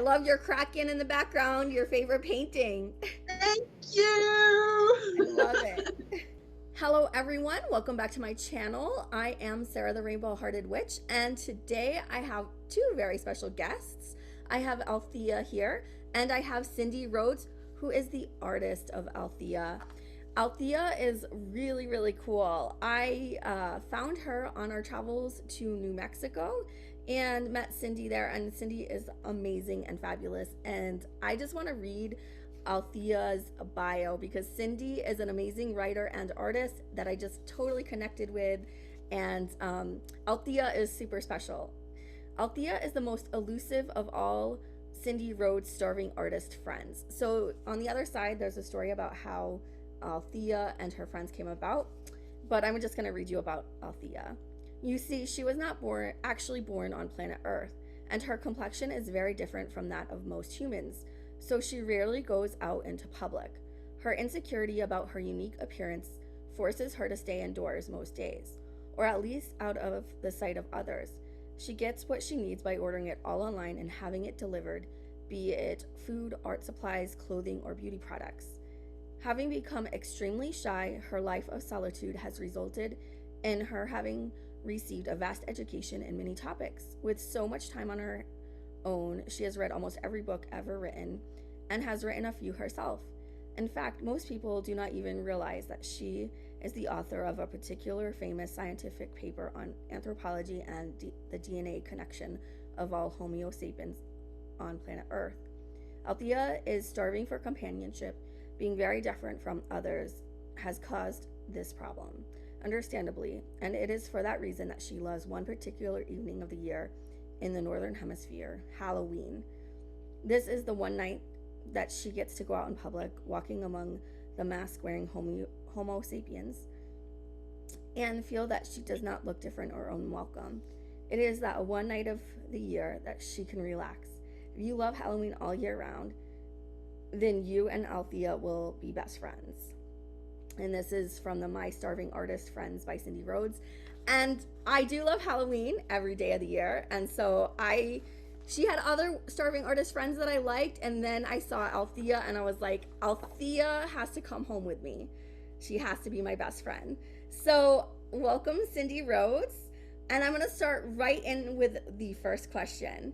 love your Kraken in the background, your favorite painting. Thank I you. love it. Hello, everyone. Welcome back to my channel. I am Sarah the Rainbow Hearted Witch, and today I have two very special guests. I have Althea here, and I have Cindy Rhodes, who is the artist of Althea. Althea is really, really cool. I found her on our travels to New Mexico and met Cindy there, and Cindy is amazing and fabulous. And I just want to read Althea's bio because Cindy is an amazing writer and artist that I just totally connected with, and Althea is super special. Althea is the most elusive of all Cindy Rhodes' starving artist friends. So on the other side, there's a story about how Althea and her friends came about, but I'm just going to read you about Althea. You see, she was not actually born on planet Earth, and her complexion is very different from that of most humans, so she rarely goes out into public. Her insecurity about her unique appearance forces her to stay indoors most days, or at least out of the sight of others. She gets what she needs by ordering it all online and having it delivered, be it food, art supplies, clothing, or beauty products. Having become extremely shy, her life of solitude has resulted in her having received a vast education in many topics. With so much time on her own, she has read almost every book ever written and has written a few herself. In fact, most people do not even realize that she is the author of a particular famous scientific paper on anthropology and the DNA connection of all Homo sapiens on planet Earth. Althea is starving for companionship. Being very different from others has caused this problem, understandably, and it is for that reason that she loves one particular evening of the year in the Northern Hemisphere, Halloween. This is the one night that she gets to go out in public, walking among the mask-wearing Homo sapiens, and feel that she does not look different or unwelcome. It is that one night of the year that she can relax. If you love Halloween all year round, then you and Althea will be best friends. And this is from the My Starving Artist Friends by Cindy Rhodes. And I do love Halloween every day of the year. And so she had other starving artist friends that I liked. And then I saw Althea and I was like, Althea has to come home with me. She has to be my best friend. So welcome, Cindy Rhodes. And I'm going to start right in with the first question.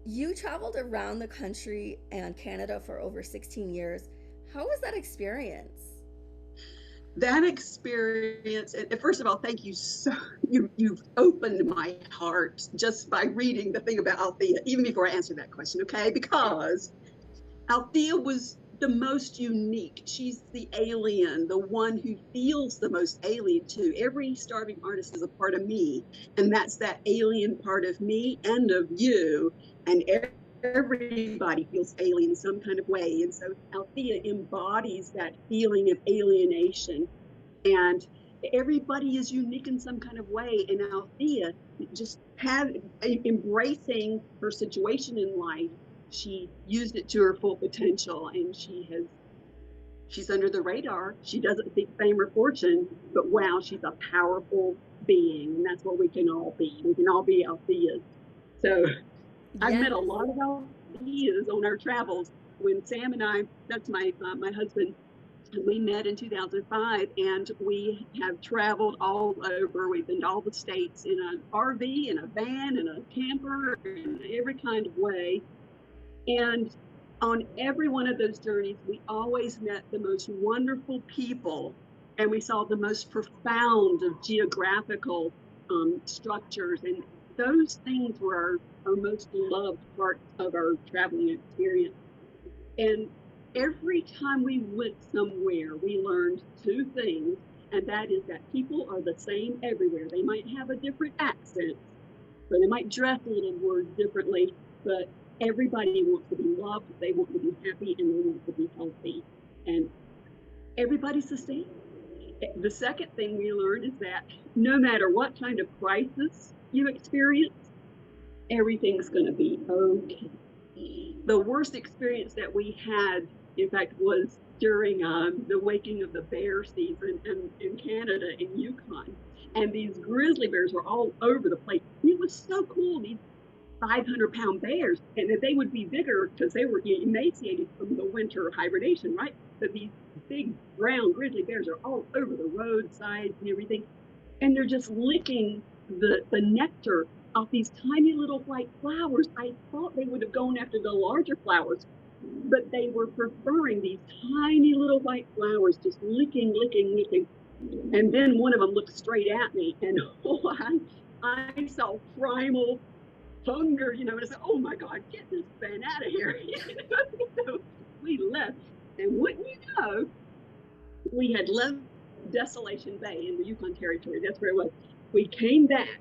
You traveled around the country and Canada for over 16 years. How was that experience? That experience, and first of all, thank you you've opened my heart just by reading the thing about Althea, even before I answer that question, okay? Because Althea was the most unique. She's the alien, the one who feels the most alien too. Every starving artist is a part of me, and that's that alien part of me and of you, and everybody feels alien in some kind of way. And so Althea embodies that feeling of alienation, and everybody is unique in some kind of way. And Althea just embracing her situation in life, she used it to her full potential, and she's under the radar. She doesn't seek fame or fortune, but wow, she's a powerful being, and that's what we can all be. We can all be Altheas. So I've met a lot of Altheas on our travels. When Sam and I, that's my husband, we met in 2005, and we have traveled all over. We've been to all the states in an RV, in a van, in a camper, in every kind of way. And on every one of those journeys, we always met the most wonderful people, and we saw the most profound of geographical structures. And those things were our most loved parts of our traveling experience. And every time we went somewhere, we learned two things, and that is that people are the same everywhere. They might have a different accent, or they might dress a little more differently, but everybody wants to be loved, they want to be happy, and they want to be healthy. And everybody's the same. The second thing we learned is that no matter what kind of crisis you experience, everything's going to be okay. The worst experience that we had, in fact, was during the waking of the bear season in Canada, in Yukon. And these grizzly bears were all over the place. It was so cool. These 500-pound bears, and that they would be bigger because they were emaciated from the winter hibernation, right? But these big brown grizzly bears are all over the roadsides and everything, and they're just licking the nectar off these tiny little white flowers. I thought they would have gone after the larger flowers, but they were preferring these tiny little white flowers, just licking. And then one of them looked straight at me, and I saw primal hunger, and I said, oh my God, get this fan out of here. So we left, and wouldn't you know, we had left Desolation Bay in the Yukon Territory. That's where it was. We came back,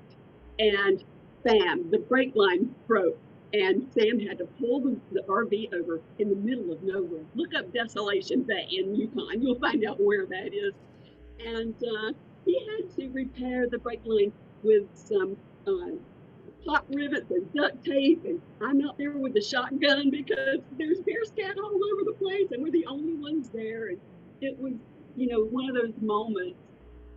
and bam, the brake line broke, and Sam had to pull the RV over in the middle of nowhere. Look up Desolation Bay in Yukon. You'll find out where that is. And he had to repair the brake line with some hot rivets and duct tape, and I'm out there with the shotgun because there's bear scat all over the place, and we're the only ones there. And it was, one of those moments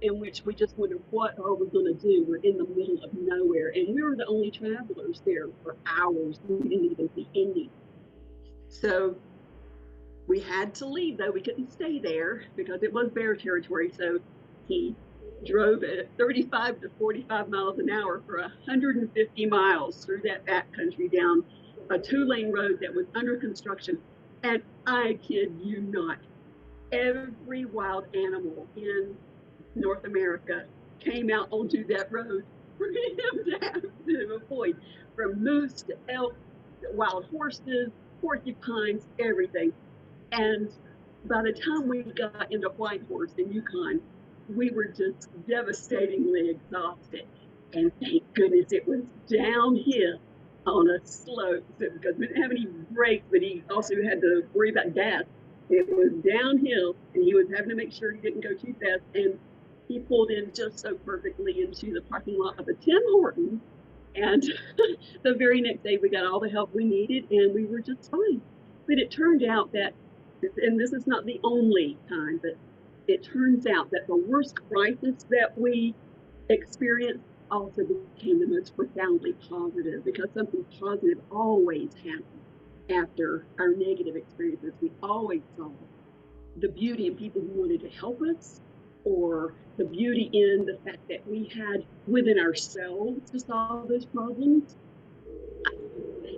in which we just wondered, what are we going to do? We're in the middle of nowhere, and we were the only travelers there for hours. We didn't even see any. So we had to leave, though. We couldn't stay there because it was bear territory. So he drove at 35 to 45 miles an hour for 150 miles through that backcountry down a 2-lane road that was under construction. And I kid you not, every wild animal in North America came out onto that road for him to have to avoid, from moose to elk, wild horses, porcupines, everything. And by the time we got into Whitehorse in Yukon, we were just devastatingly exhausted. And thank goodness it was downhill on a slope, because we didn't have any brakes, but he also had to worry about gas. It was downhill, and he was having to make sure he didn't go too fast. And he pulled in just so perfectly into the parking lot of a Tim Hortons. And the very next day, we got all the help we needed, and we were just fine. But it turned out that, and this is not the only time, but it turns out that the worst crisis that we experienced also became the most profoundly positive, because something positive always happens after our negative experiences. We always saw the beauty in people who wanted to help us, or the beauty in the fact that we had within ourselves to solve those problems.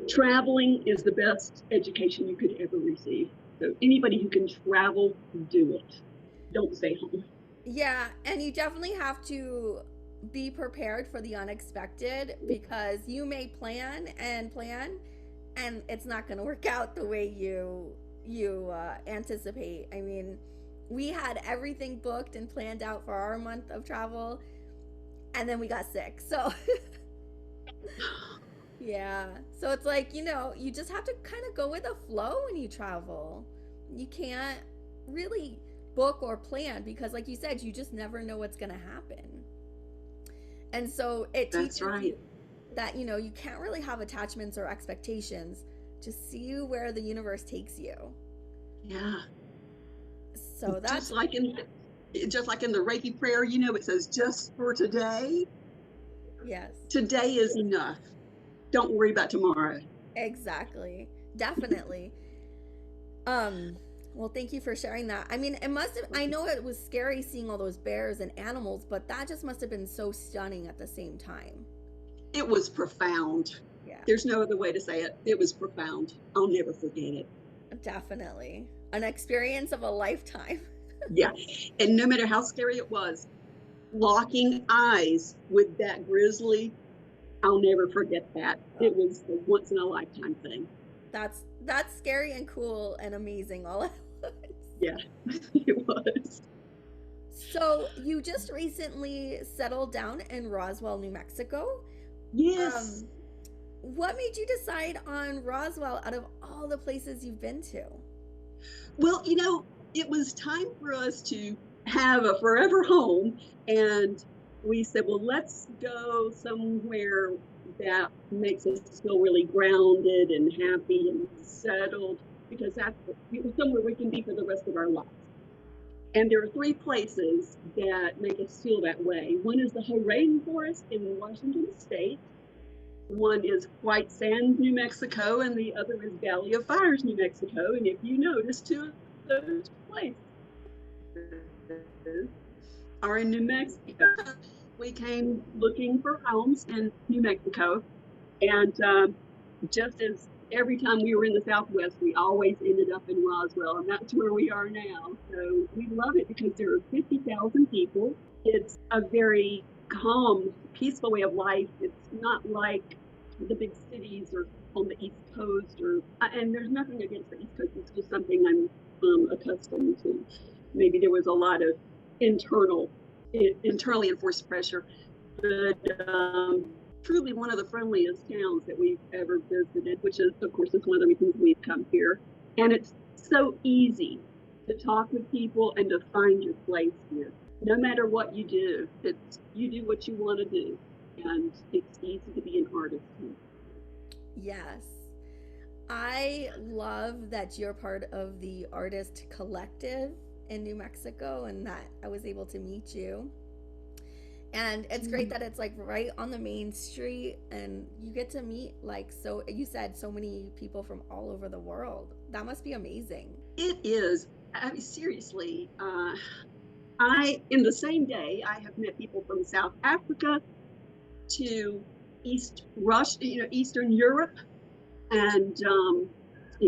Traveling is the best education you could ever receive. So anybody who can travel, do it. Don't stay home. Yeah, and you definitely have to be prepared for the unexpected, because you may plan and it's not going to work out the way you anticipate. I mean, we had everything booked and planned out for our month of travel, and then we got sick. So yeah, so it's like, you just have to kind of go with the flow when you travel. You can't really book or plan, because like you said, you just never know what's going to happen. And so it teaches you that, you can't really have attachments or expectations. Just see where the universe takes you. Yeah. So that's just like in the Reiki prayer, it says, just for today. Yes. Today is enough. Don't worry about tomorrow. Exactly. Definitely. Well, thank you for sharing that. I mean, I know it was scary seeing all those bears and animals, but that just must have been so stunning at the same time. It was profound. Yeah. There's no other way to say it. It was profound. I'll never forget it. Definitely. An experience of a lifetime. Yeah. And no matter how scary it was, locking eyes with that grizzly, I'll never forget that. It was a once in a lifetime thing. That's scary and cool and amazing all at once. Yeah, it was. So you just recently settled down in Roswell, New Mexico. Yes. What made you decide on Roswell out of all the places you've been to? Well, it was time for us to have a forever home, and we said, well, let's go somewhere that makes us feel really grounded and happy and settled, because that's somewhere we can be for the rest of our lives. And there are 3 places that make us feel that way. One is the Hawaii Forest in Washington State. One is White Sands, New Mexico, and the other is Valley of Fires, New Mexico. And if you notice, two of those places are in New Mexico. We came looking for homes in New Mexico, and just as every time we were in the Southwest, we always ended up in Roswell, and that's where we are now. So we love it because there are 50,000 people. It's a very calm, peaceful way of life. It's not like the big cities or on the East Coast, and there's nothing against the East Coast. It's just something I'm accustomed to. Maybe there was a lot of internally enforced pressure, but truly one of the friendliest towns that we've ever visited, which is, of course, it's one of the reasons we've come here. And it's so easy to talk with people and to find your place here. No matter what you do, you do what you want to do, and it's easy to be an artist here. Yes. I love that you're part of the artist collective in New Mexico and that I was able to meet you. And it's great that it's like right on the main street and you get to meet, like, so you said, so many people from all over the world. That must be amazing. It is. I mean, seriously, in the same day, I have met people from South Africa to Eastern Europe, and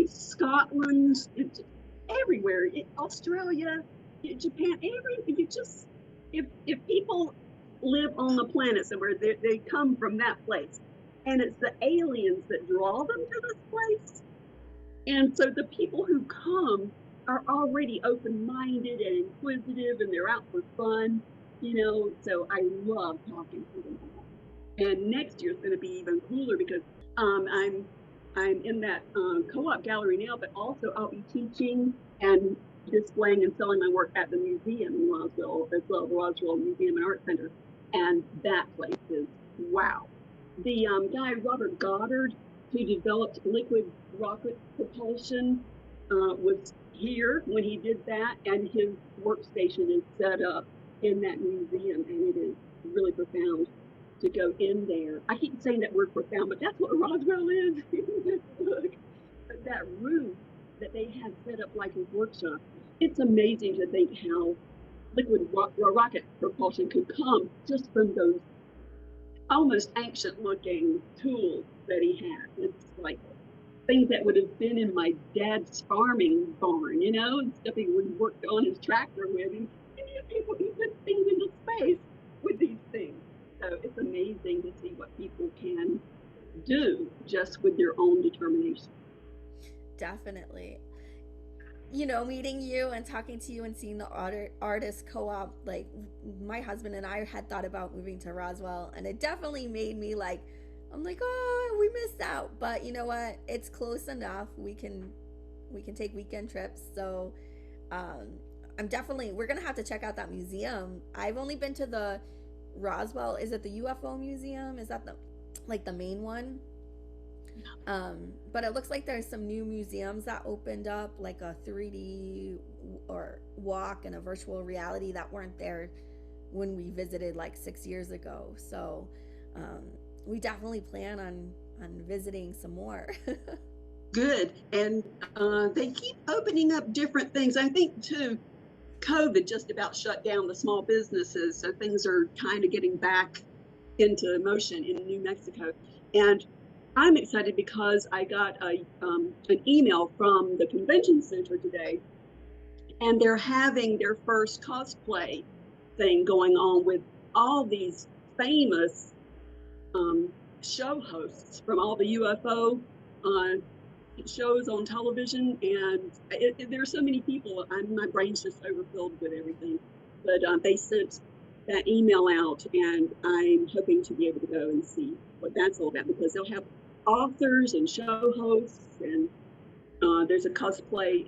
Scotland, everywhere, Australia, Japan, if people live on the planet somewhere, they come from that place, and it's the aliens that draw them to this place. And so the people who come are already open-minded and inquisitive, and they're out for fun, so I love talking to them all. And next year is going to be even cooler because I'm in that co-op gallery now, but also I'll be teaching and displaying and selling my work at the museum in Roswell as well, the Roswell Museum and Art Center. And that place is wow. The guy, Robert Goddard, who developed liquid rocket propulsion, was here when he did that, and his workstation is set up in that museum, and it is really profound to go in there. I keep saying that word profound, but that's what Roswell is. But that room that they had set up like his workshop, it's amazing to think how liquid rocket propulsion could come just from those almost ancient looking tools that he had. It's like things that would have been in my dad's farming barn, stuff he would have worked on his tractor with. And people can put things into space with these things. So it's amazing to see what people can do just with their own determination. Definitely. Meeting you and talking to you and seeing the artist co-op, like my husband and I had thought about moving to Roswell, and it definitely made me like, I'm like, oh, we missed out. But you know what? It's close enough. We can take weekend trips. So we're gonna have to check out that museum. I've only been to the Roswell. Is it the UFO museum? Is that the main one? But it looks like there's some new museums that opened up, like a 3D or walk and a virtual reality that weren't there when we visited like 6 years ago. So we definitely plan on visiting some more. Good. And they keep opening up different things. I think too, COVID just about shut down the small businesses, so things are kind of getting back into motion in New Mexico. And I'm excited because I got an email from the convention center today, and they're having their first cosplay thing going on with all these famous show hosts from all the UFO shows on television, and there's so many people. My brain's just overfilled with everything. But they sent that email out, and I'm hoping to be able to go and see what that's all about, because they'll have authors and show hosts, and there's a cosplay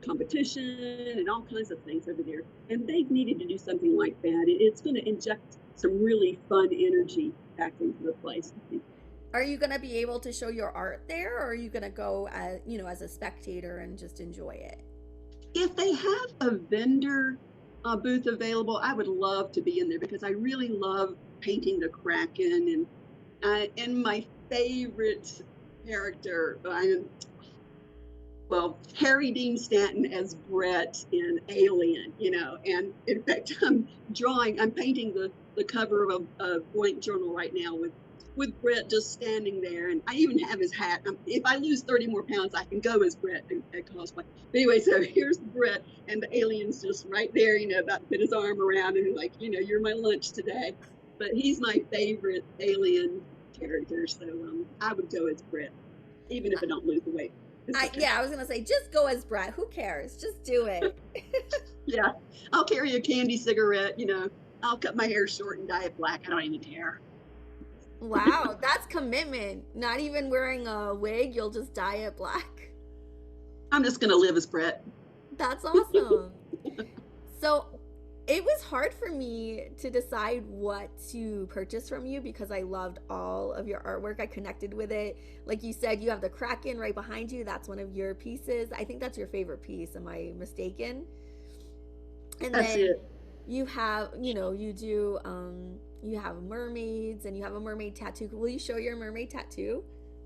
competition and all kinds of things over there. And they've needed to do something like that. It's going to inject some really fun energy back into the place, I think. Are you going to be able to show your art there, or are you going to go as a spectator and just enjoy it? If they have a vendor booth available, I would love to be in there, because I really love painting the Kraken, and And my favorite character, well, Harry Dean Stanton as Brett in Alien, and in fact, I'm painting the cover of a blank journal right now with Brett just standing there, and I even have his hat. If I lose 30 more pounds, I can go as Brett at cosplay. But anyway, so here's Brett, and the alien's just right there, about to put his arm around and like, you're my lunch today. But he's my favorite alien character, so I would go as Brett, even if I don't lose the weight. Okay. Yeah, I was gonna say, just go as Brett. Who cares? Just do it. Yeah, I'll carry a candy cigarette. I'll cut my hair short and dye it black. I don't even care. Wow, that's commitment. Not even wearing a wig, you'll just dye it black. I'm just gonna live as Brett. That's awesome. So it was hard for me to decide what to purchase from you because I loved all of your artwork. I connected with it. Like you said, you have the Kraken right behind you. That's one of your pieces. I think that's your favorite piece. Am I mistaken? And that's then it. You have, you have mermaids and you have a mermaid tattoo. Will you show your mermaid tattoo?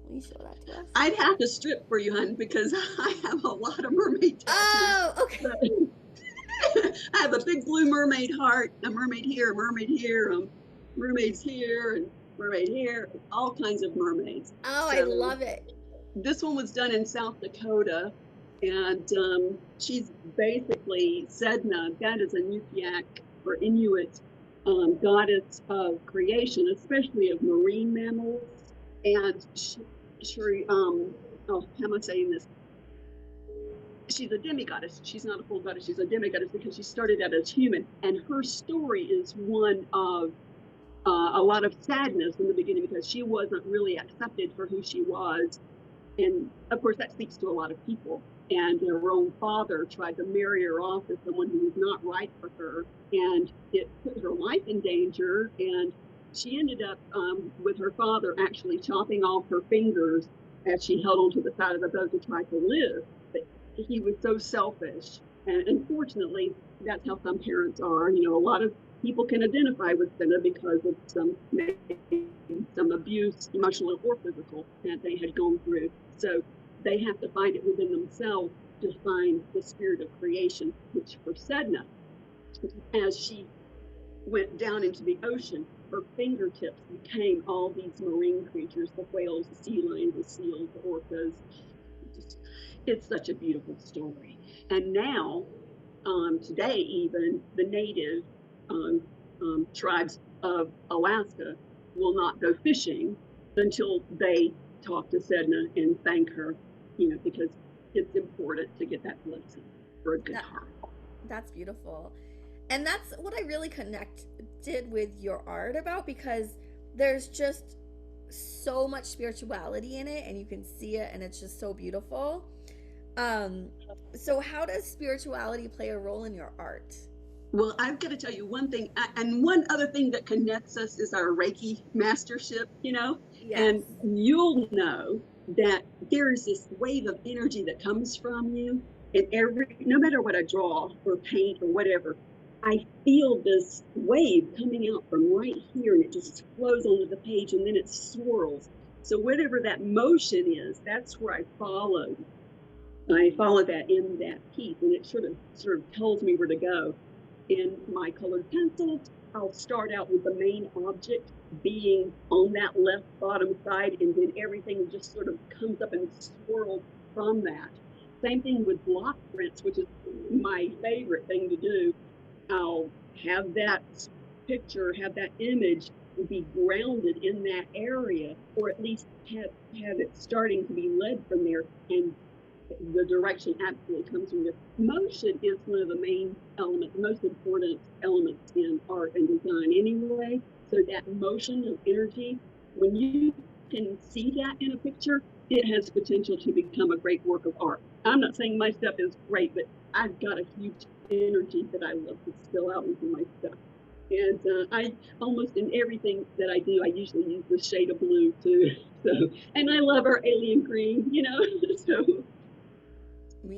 Will you show that to us? I'd have to strip for you, hun, because I have a lot of mermaid tattoos. Oh, okay. I have a big blue mermaid heart, a mermaid here, mermaids here, and mermaid here, all kinds of mermaids. Oh, so, I love it. This one was done in South Dakota, and she's basically Sedna. That is a Nupiaq or Inuit goddess of creation, especially of marine mammals. And how am I saying this? She's a demigoddess. She's not a full goddess. She's a demigoddess because she started out as human. And her story is one of a lot of sadness in the beginning because she wasn't really accepted for who she was. And of course, that speaks to a lot of people. And her own father tried to marry her off as someone who was not right for her. And it put her life in danger. And she ended up with her father actually chopping off her fingers as she held onto the side of the boat to try to live. But he was so selfish. And unfortunately, that's how some parents are. A lot of people can identify with Senna because of some abuse, emotional or physical, that they had gone through. So they have to find it within themselves to find the spirit of creation, which for Sedna, as she went down into the ocean, her fingertips became all these marine creatures, the whales, the sea lions, the seals, the orcas. It's such a beautiful story. And now, today even, the native tribes of Alaska will not go fishing until they talk to Sedna and thank her, because it's important to get that blessing for a good heart. That's beautiful. And that's what I really connected with your art about, because there's just so much spirituality in it and you can see it and it's just so beautiful. So how does spirituality play a role in your art? Well, I've got to tell you one thing, and one other thing that connects us is our Reiki mastership, Yes. And you'll know that there is this wave of energy that comes from you, and no matter what I draw or paint or whatever, I feel this wave coming out from right here, and it just flows onto the page, and then it swirls. So whatever that motion is, that's where I follow that in that piece, and it sort of tells me where to go. In my colored pencils, I'll start out with the main object being on that left bottom side, and then everything just sort of comes up and swirls from that. Same thing with block prints, which is my favorite thing to do. I'll have that picture, have that image be grounded in that area, or at least have it starting to be led from there, and the direction absolutely comes from there. Motion is one of the main elements, the most important elements in art and design anyway. So that motion of energy, when you can see that in a picture, it has potential to become a great work of art. I'm not saying my stuff is great, but I've got a huge energy that I love to spill out into my stuff. And I almost in everything that I do, I usually use the shade of blue too. So, and I love our alien green,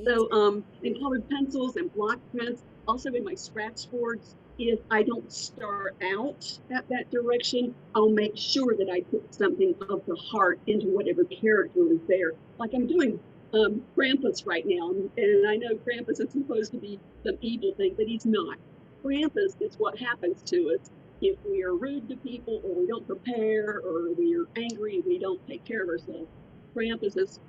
So in colored pencils and block prints, also in my scratch boards, if I don't start out at that direction, I'll make sure that I put something of the heart into whatever character is there. Like I'm doing Krampus right now, and I know Krampus is supposed to be some evil thing, but he's not. Krampus is what happens to us if we are rude to people, or we don't prepare, or we are angry, we don't take care of ourselves. Krampus is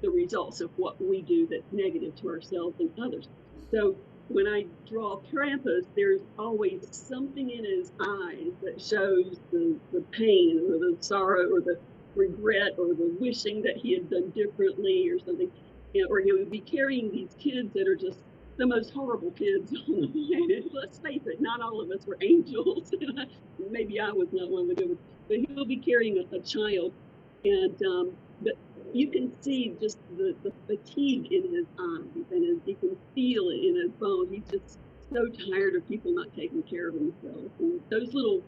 the results of what we do that's negative to ourselves and others. So when I draw Krampus, there's always something in his eyes that shows the pain or the sorrow or the regret or the wishing that he had done differently or something. Or he would be carrying these kids that are just the most horrible kids on the planet. Let's face it, not all of us were angels. Maybe I was not one of the good ones, but he'll be carrying a child. And but you can see just the fatigue in his eyes, and you can feel it in his bones. He's just so tired of people not taking care of themselves. And those little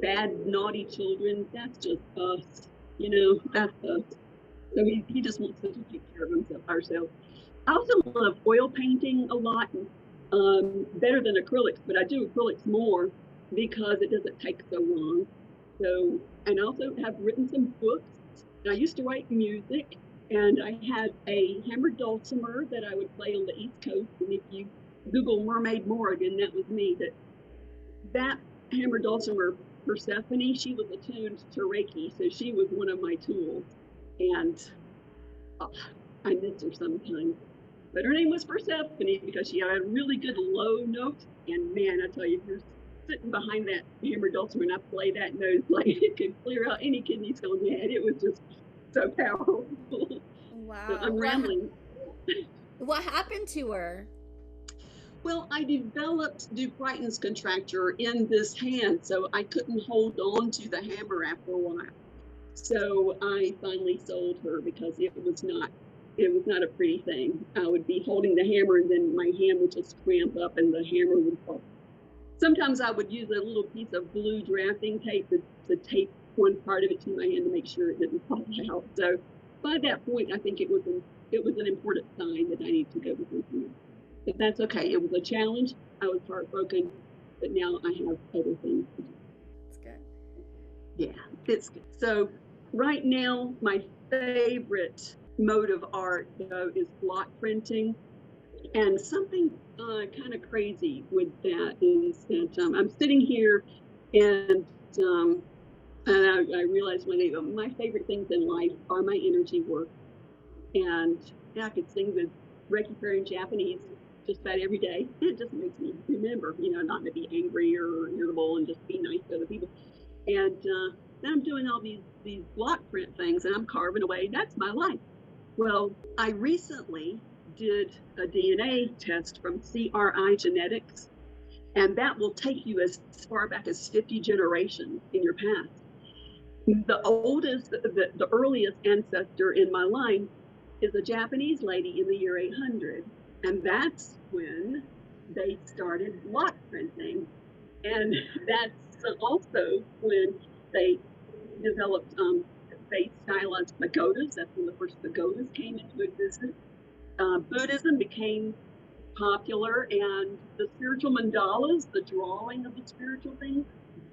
bad, naughty children, that's just us. That's us. So he just wants us to take care of ourselves. I also love oil painting a lot, better than acrylics, but I do acrylics more because it doesn't take so long. So, and I also have written some books. I used to write music, and I had a hammered dulcimer that I would play on the East Coast. And if you Google Mermaid Morrigan, that was me. That hammered dulcimer, Persephone, she was attuned to Reiki, so she was one of my tools. And I miss her sometimes. But her name was Persephone because she had a really good low note. And man, I tell you, if you're sitting behind that hammered dulcimer and I play that note, like it could clear out any kidney stone you had. It was just so powerful. Wow. So I'm rambling. What happened to her? Well, I developed Dupuytren's contracture in this hand, so I couldn't hold on to the hammer after a while. So I finally sold her because it was not a pretty thing. I would be holding the hammer and then my hand would just cramp up and the hammer would fall. Sometimes I would use a little piece of blue drafting tape to tape one part of it to my hand to make sure it didn't fall out. So by that point, I think it was an important sign that I need to go with this. But that's okay. It was a challenge. I was heartbroken, but now I have other things to do. That's good. Yeah, it's good. So right now, my favorite mode of art, though, is block printing. And something kind of crazy with that is that I'm sitting here and I realized one day my favorite things in life are my energy work. And I could sing the Reiki prayer in Japanese just about every day. It just makes me remember, not to be angry or irritable and just be nice to other people. And then I'm doing all these block print things and I'm carving away. That's my life. Well, I recently did a DNA test from CRI Genetics, and that will take you as far back as 50 generations in your past. The oldest, the earliest ancestor in my line is a Japanese lady in the year 800, and that's when they started block printing. And that's also when they developed they stylized pagodas. That's when the first pagodas came into existence. Buddhism became popular, and the spiritual mandalas, the drawing of the spiritual things,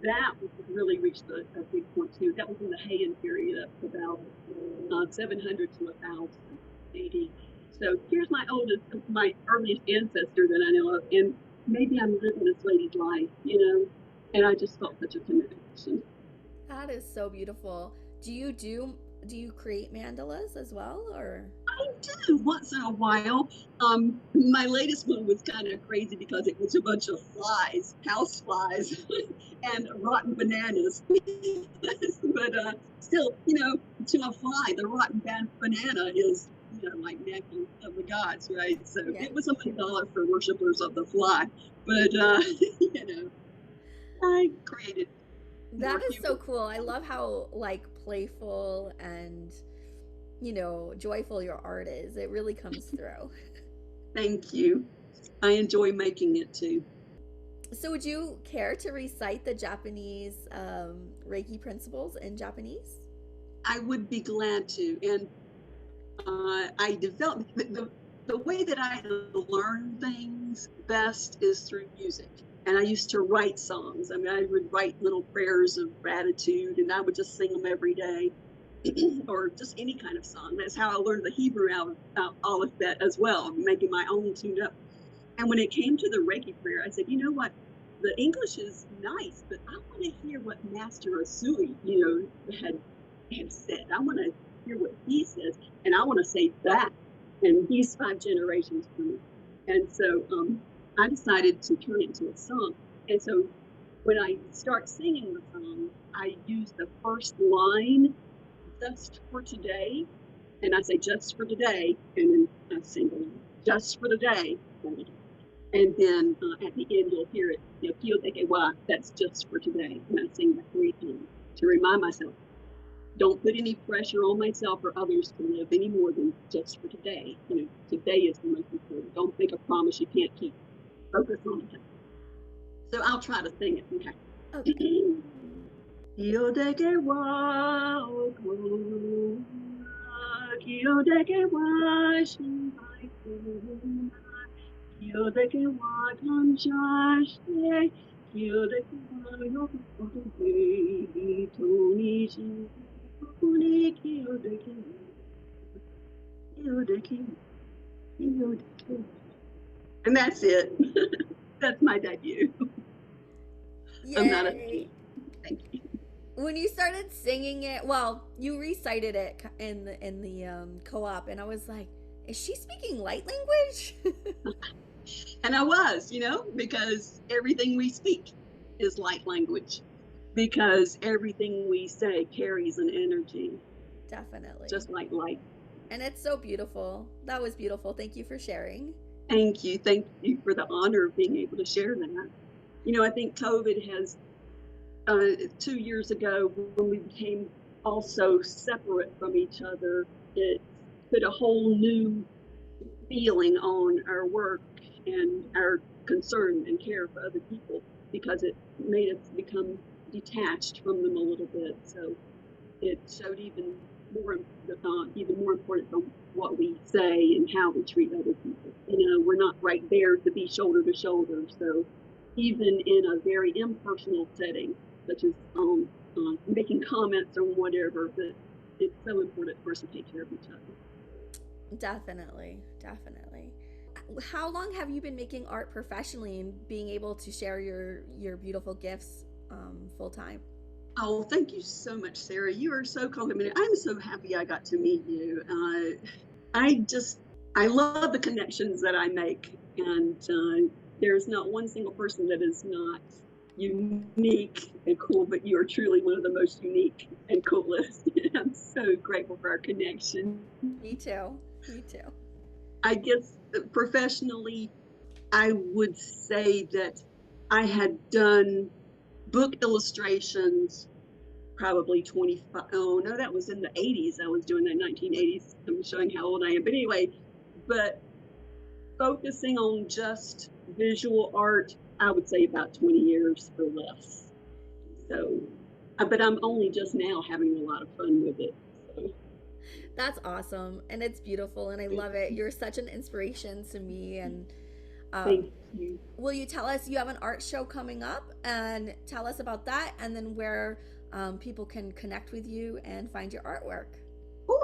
that really reached a big point too. That was in the Heian period of about 700 to 1000 AD. So here's my earliest ancestor that I know of, and maybe I'm living this lady's life, and I just felt such a connection. That is so beautiful. Do you create mandalas as well, or? I do once in a while. My latest one was kind of crazy because it was a bunch of flies, house flies, and rotten bananas. But still, to a fly, the rotten banana is, like nectar of the gods, right? So yeah. It was a mandala for worshipers of the fly, but I created. That is so cool. I love how playful and joyful your art is. It really comes through. Thank you. I enjoy making it too. So would you care to recite the Japanese Reiki principles in Japanese? I would be glad to. And I developed the way that I learn things best is through music. And I used to write songs. I mean, I would write little prayers of gratitude, and I would just sing them every day, or just any kind of song. That's how I learned the Hebrew alphabet as well, making my own tuned up. And when it came to the Reiki prayer, I said, you know what? The English is nice, but I want to hear what Master Usui, had said. I want to hear what he says, and I want to say that. And he's 5 generations from me. And so I decided to turn it into a song. And so when I start singing the song, I use the first line, just for today. And I say, just for today. And then I sing along, just for today. And then at the end, you'll hear it, that's just for today. And I sing that 3 times to remind myself, don't put any pressure on myself or others to live any more than just for today. Today is the most important. Don't make a promise you can't keep. Focus on it. So I'll try to sing it. Okay. And that's it. That's my debut. Yay. I'm not a thief. Thank you. When you started singing it, well, you recited it in the co-op, and I was like, is she speaking light language? And I was, because everything we speak is light language, because everything we say carries an energy. Definitely. Just like light. And it's so beautiful. That was beautiful. Thank you for sharing. Thank you. Thank you for the honor of being able to share that. I think COVID has, 2 years ago, when we became also separate from each other, it put a whole new feeling on our work and our concern and care for other people, because it made us become detached from them a little bit. So it showed even more important from what we say and how we treat other people. We're not right there to be shoulder to shoulder. So even in a very impersonal setting, such as making comments or whatever, that it's so important for us to take care of each other. Definitely. How long have you been making art professionally and being able to share your beautiful gifts full time? Oh, thank you so much, Sarah. You are so complimentary. I'm so happy I got to meet you. I love the connections that I make, and there's not one single person that is not unique and cool, but you are truly one of the most unique and coolest. I'm so grateful for our connection. Me too. I guess professionally, I would say that I had done book illustrations probably 25. Oh no, that was in the 80s. I was doing that, 1980s. I'm showing how old I am. But anyway, focusing on just visual art, I would say about 20 years or less. So, but I'm only just now having a lot of fun with it. So. That's awesome, and it's beautiful, and I love it. You're such an inspiration to me. And thank you. Will you tell us, you have an art show coming up, and tell us about that, and then where people can connect with you and find your artwork?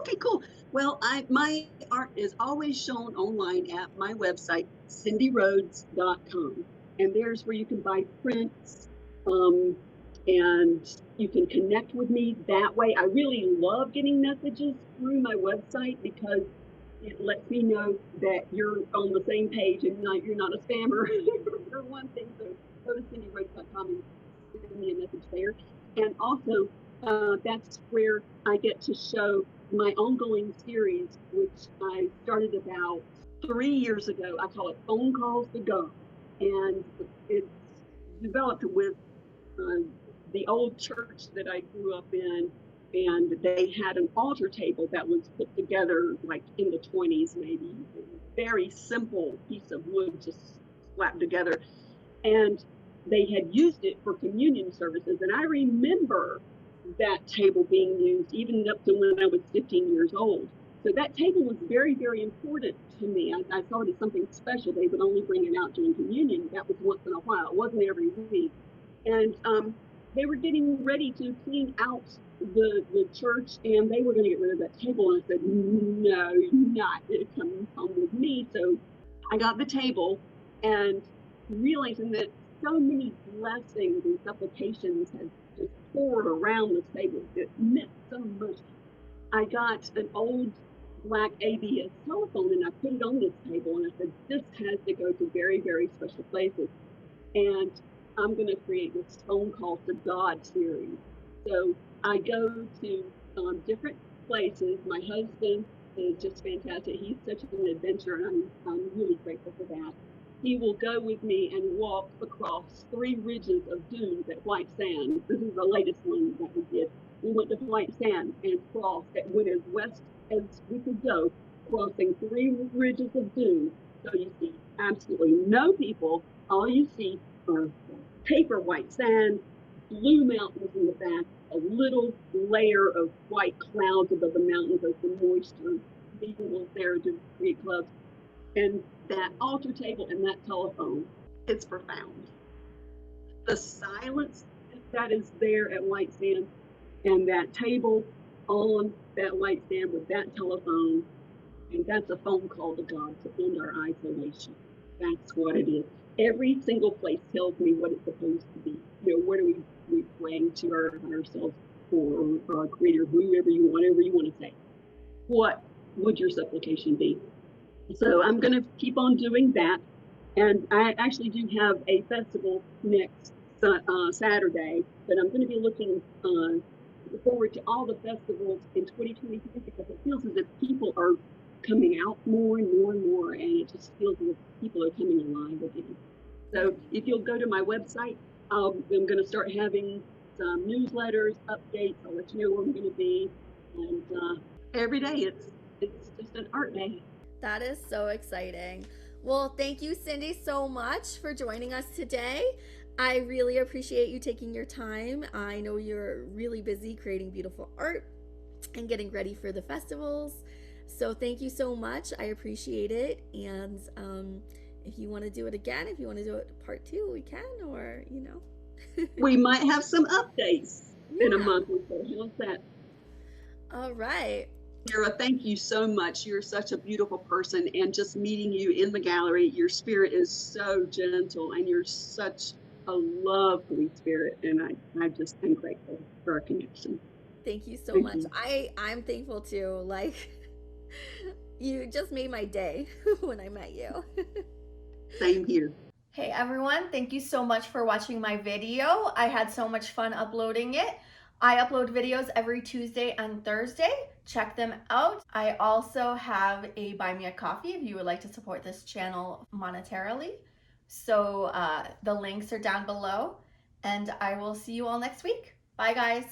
Okay, cool. Well, my art is always shown online at my website, cindyrhodes.com. And there's where you can buy prints, and you can connect with me that way. I really love getting messages through my website, because it lets me know that you're on the same page and you're not a spammer, for one thing. So go to cindyrhodes.com and send me a message there. And also, that's where I get to show my ongoing series, which I started about 3 years ago. I call it Phone Calls to Go. And it's developed with the old church that I grew up in. And they had an altar table that was put together like in the 20s, maybe. Very simple piece of wood just slapped together. And they had used it for communion services. And I remember that table being used even up to when I was 15 years old. So that table was very, very important to me. I saw it as something special. They would only bring it out during communion. That was once in a while. It wasn't every week. And they were getting ready to clean out the church, and they were going to get rid of that table. And I said, no, you're not going to come home with me. So I got the table, and realizing that so many blessings and supplications had just poured around this table. It meant so much. I got an old black ABS telephone, and I put it on this table, and I said, this has to go to very, very special places. And I'm going to create this phone call to God series. So I go to different places. My husband is just fantastic. He's such an adventurer, and I'm really grateful for that. He will go with me and walk across 3 ridges of dunes at White Sands. This is the latest one that we did. We went to White Sands and crossed that went as west as we could go, crossing 3 ridges of dunes. So you see absolutely no people. All you see are paper white sand, blue mountains in the back, a little layer of white clouds above the mountains as the moisture being there to create clouds. And that altar table and that telephone, it's profound. The silence that is there at White Sand, and that table on that white sand with that telephone, and that's a phone call to God to end our isolation. That's what it is. Every single place tells me what it's supposed to be. What are we praying to ourselves for, or our Creator, whatever you want to say. What would your supplication be? So I'm going to keep on doing that. And I actually do have a festival next Saturday, but I'm going to be looking forward to all the festivals in 2023 because it feels as if people are coming out more and more and more, and it just feels as if people are coming alive again. So if you'll go to my website, I'm going to start having some newsletters, updates. I'll let you know where I'm going to be, and every day it's just an art day. That is so exciting. Well, thank you, Cindy, so much for joining us today. I really appreciate you taking your time. I know you're really busy creating beautiful art and getting ready for the festivals. So thank you so much. I appreciate it. And if you want to do it again, if you want to do it part 2, we can, or, we might have some updates in a month or so. How's that? All right. Sarah, thank you so much. You're such a beautiful person, and just meeting you in the gallery, your spirit is so gentle, and you're such a lovely spirit, and I just am grateful for our connection. Thank you so much. I'm thankful too. Like, you just made my day when I met you. Same here. Hey everyone, thank you so much for watching my video. I had so much fun uploading it. I upload videos every Tuesday and Thursday. Check them out. I also have a Buy Me a Coffee if you would like to support this channel monetarily. So the links are down below, and I will see you all next week. Bye guys.